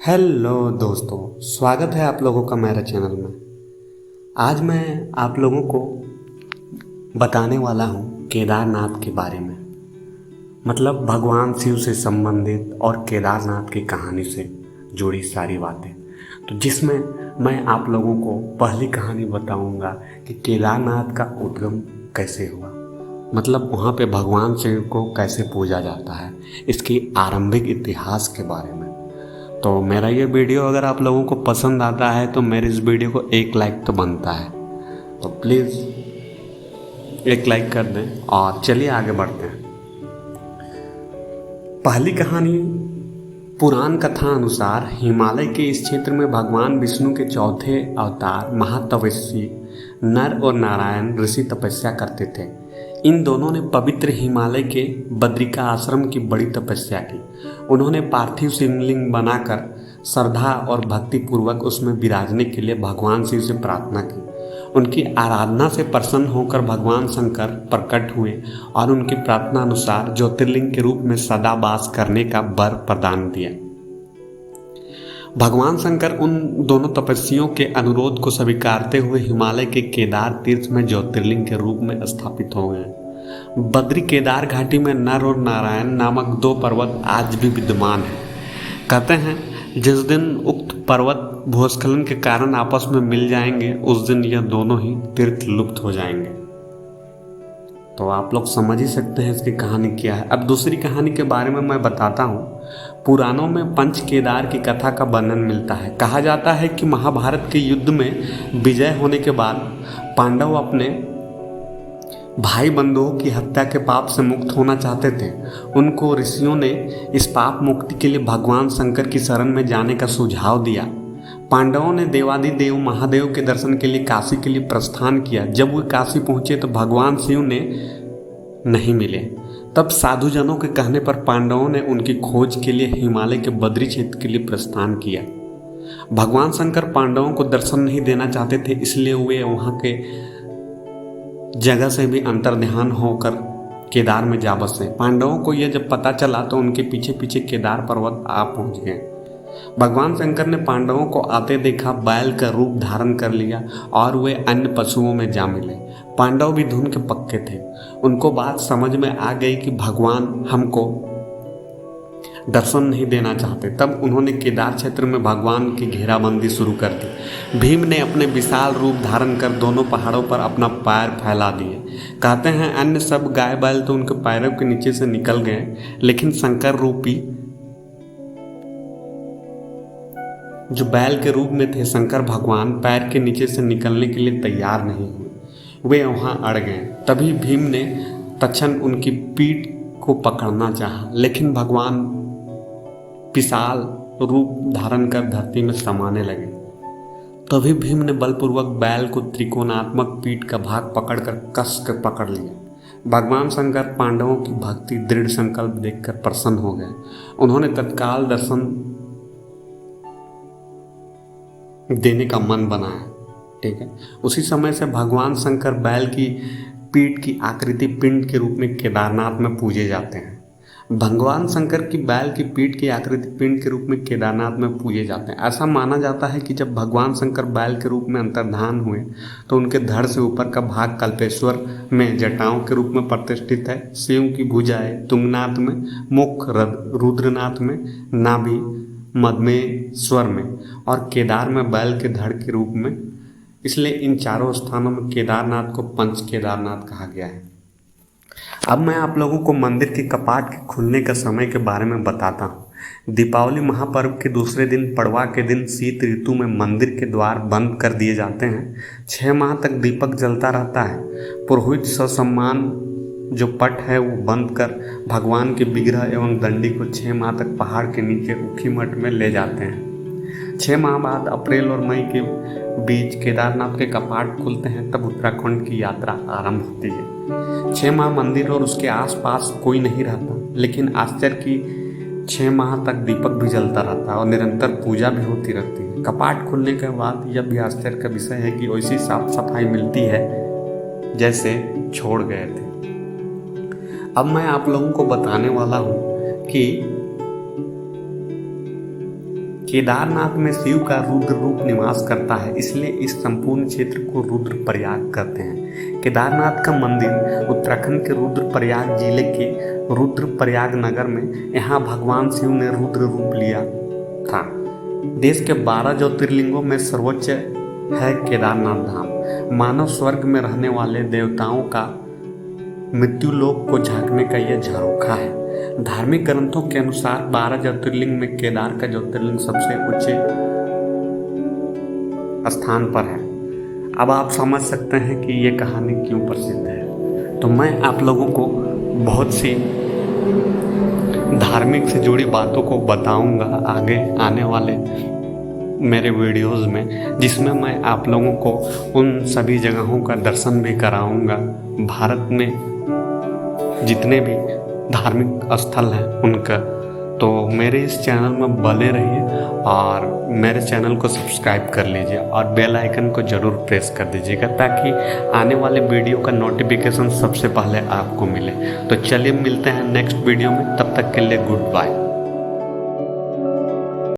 Hello दोस्तों, स्वागत है आप लोगों का मेरे चैनल में। आज मैं आप लोगों को बताने वाला हूँ केदारनाथ के बारे में। मतलब भगवान शिव से संबंधित और केदारनाथ की कहानी से जुड़ी सारी बातें। तो जिसमें मैं आप लोगों को पहली कहानी बताऊंगा कि केदारनाथ का उद्गम कैसे हुआ। मतलब वहाँ पे भगवान शिव को कैसे पूजा जाता है, इसकी आरंभिक इतिहास के बारे में। तो मेरा ये वीडियो अगर आप लोगों को पसंद आता है तो मेरे इस वीडियो को एक लाइक तो बनता है, तो प्लीज़ एक लाइक कर दें और चलिए आगे बढ़ते हैं। पहली कहानी पुराण कथा अनुसार हिमालय के इस क्षेत्र में भगवान विष्णु के चौथे अवतार महातपस्वी नर और नारायण ऋषि तपस्या करते थे। इन दोनों ने पवित्र हिमालय के बद्रिका आश्रम की बड़ी तपस्या की। उन्होंने पार्थिव शिवलिंग बनाकर श्रद्धा और भक्ति पूर्वक उसमें विराजने के लिए भगवान शिव से प्रार्थना की। उनकी आराधना से प्रसन्न होकर भगवान शंकर प्रकट हुए और उनकी प्रार्थना अनुसार ज्योतिर्लिंग के रूप में सदा वास करने का वर प्रदान दिया। भगवान शंकर उन दोनों तपस्वियों के अनुरोध को स्वीकारते हुए हिमालय के केदार तीर्थ में ज्योतिर्लिंग के रूप में स्थापित हो गए। बद्री केदार घाटी में नर और नारायण नामक दो पर्वत आज भी विद्यमान हैं। कहते हैं जिस दिन उक्त पर्वत भूस्खलन के कारण आपस में मिल जाएंगे उस दिन यह दोनों ही तीर्थ लुप्त हो जाएंगे। तो आप लोग समझ ही सकते हैं इसकी कहानी क्या है। अब दूसरी कहानी के बारे में मैं बताता हूँ। पुराणों में पंच केदार की कथा का वर्णन मिलता है। कहा जाता है कि महाभारत के युद्ध में विजय होने के बाद पांडव अपने भाई बंधुओं की हत्या के पाप से मुक्त होना चाहते थे। उनको ऋषियों ने इस पाप मुक्ति के लिए भगवान शंकर की शरण में जाने का सुझाव दिया। पांडवों ने देवादिदेव महादेव के दर्शन के लिए काशी के लिए प्रस्थान किया। जब वे काशी पहुंचे तो भगवान शिव ने नहीं मिले। तब साधुजनों के कहने पर पांडवों ने उनकी खोज के लिए हिमालय के बद्री क्षेत्र के लिए प्रस्थान किया। भगवान शंकर पांडवों को दर्शन नहीं देना चाहते थे, इसलिए वे वहां के जगह से भी अंतर्ध्यान होकर केदार में जा बसे। पांडवों को यह जब पता चला तो उनके पीछे पीछे केदार पर्वत आ पहुंच गए। भगवान शंकर ने पांडवों को आते देखा, बैल का रूप धारण कर लिया और वे अन्य पशुओं में जा मिले। पांडव भी धुन के पक्के थे। उनको बात समझ में आ गई कि भगवान हमको दर्शन नहीं देना चाहते। तब उन्होंने केदार क्षेत्र में भगवान की घेराबंदी शुरू कर दी। भीम ने अपने विशाल रूप धारण कर दोनों पहाड़ों पर अपना पैर फैला दिए। कहते हैं अन्य सब गाय बैल तो उनके पैरों के नीचे से निकल गए, लेकिन शंकर रूपी जो बैल के रूप में थे शंकर भगवान पैर के नीचे से निकलने के लिए तैयार नहीं हुए। वे वहां अड़ गए। तभी भीम ने तत्क्षण उनकी पीठ को पकड़ना चाहा, लेकिन भगवान विशाल रूप धारण कर धरती में समाने लगे। तभी भीम ने बलपूर्वक बैल को त्रिकोणात्मक पीठ का भाग पकड़कर कस कर पकड़ लिया। भगवान शंकर पांडवों की भक्ति दृढ़ संकल्प देखकर प्रसन्न हो गए। उन्होंने तत्काल दर्शन देने का मन बनाया। ठीक है, उसी समय से भगवान शंकर बैल की पीठ की आकृति पिंड के रूप में केदारनाथ में पूजे जाते हैं। भगवान शंकर की बैल की पीठ की आकृति पिंड के रूप में केदारनाथ में पूजे जाते हैं। ऐसा माना जाता है कि जब भगवान शंकर बैल के रूप में अंतर्धान हुए तो उनके धड़ से ऊपर का भाग कल्पेश्वर में जटाओं के रूप में प्रतिष्ठित है। शिव की भुजाएं तुंगनाथ में, मुख रुद्रनाथ में, नाभि मधमेश्वर में और केदार में बैल के धड़ के रूप में। इसलिए इन चारों स्थानों में केदारनाथ को पंच केदारनाथ कहा गया है। अब मैं आप लोगों को मंदिर के कपाट के खुलने का समय के बारे में बताता हूँ। दीपावली महापर्व के दूसरे दिन पड़वा के दिन शीत ऋतु में मंदिर के द्वार बंद कर दिए जाते हैं। 6 माह तक दीपक जलता रहता है। पुरोहित ससम्मान जो पट है वो बंद कर भगवान के विग्रह एवं दंडी को 6 माह तक पहाड़ के नीचे ऊखी मठ में ले जाते हैं। 6 माह बाद अप्रैल और मई के बीच केदारनाथ के कपाट खुलते हैं। तब उत्तराखंड की यात्रा आरंभ होती है। 6 माह मंदिर और उसके आसपास कोई नहीं रहता, लेकिन आश्चर्य की 6 माह तक दीपक भी जलता रहता है और निरंतर पूजा भी होती रहती है। कपाट खुलने के बाद यह भी आश्चर्य का विषय है कि वैसी साफ सफाई मिलती है जैसे छोड़ गए थे। अब मैं आप लोगों को बताने वाला हूँ कि केदारनाथ में शिव का रुद्र रूप निवास करता है, इसलिए इस संपूर्ण क्षेत्र को रुद्रप्रयाग कहते हैं। केदारनाथ का मंदिर उत्तराखंड के रुद्रप्रयाग जिले के रुद्रप्रयाग नगर में, यहाँ भगवान शिव ने रुद्र रूप लिया था। देश के 12 ज्योतिर्लिंगों में सर्वोच्च है केदारनाथ धाम। मानव स्वर्ग में रहने वाले देवताओं का मृत्युलोक को झांकने का यह झरोखा है। धार्मिक ग्रंथों के अनुसार 12 ज्योतिर्लिंग में केदार का ज्योतिर्लिंग सबसे ऊंचे स्थान पर है। अब आप समझ सकते हैं कि ये कहानी क्यों प्रसिद्ध है। तो मैं आप लोगों को बहुत सी धार्मिक से जुड़ी बातों को बताऊंगा आगे आने वाले मेरे वीडियोस में, जिसमें मैं आप लोगों को उन सभी जगहों का दर्शन भी कराऊंगा। भारत में जितने भी धार्मिक स्थल हैं उनका। तो मेरे इस चैनल में बने रहिए और मेरे चैनल को सब्सक्राइब कर लीजिए और बेल आइकन को ज़रूर प्रेस कर दीजिएगा, ताकि आने वाले वीडियो का नोटिफिकेशन सबसे पहले आपको मिले। तो चलिए मिलते हैं नेक्स्ट वीडियो में, तब तक के लिए गुड बाय।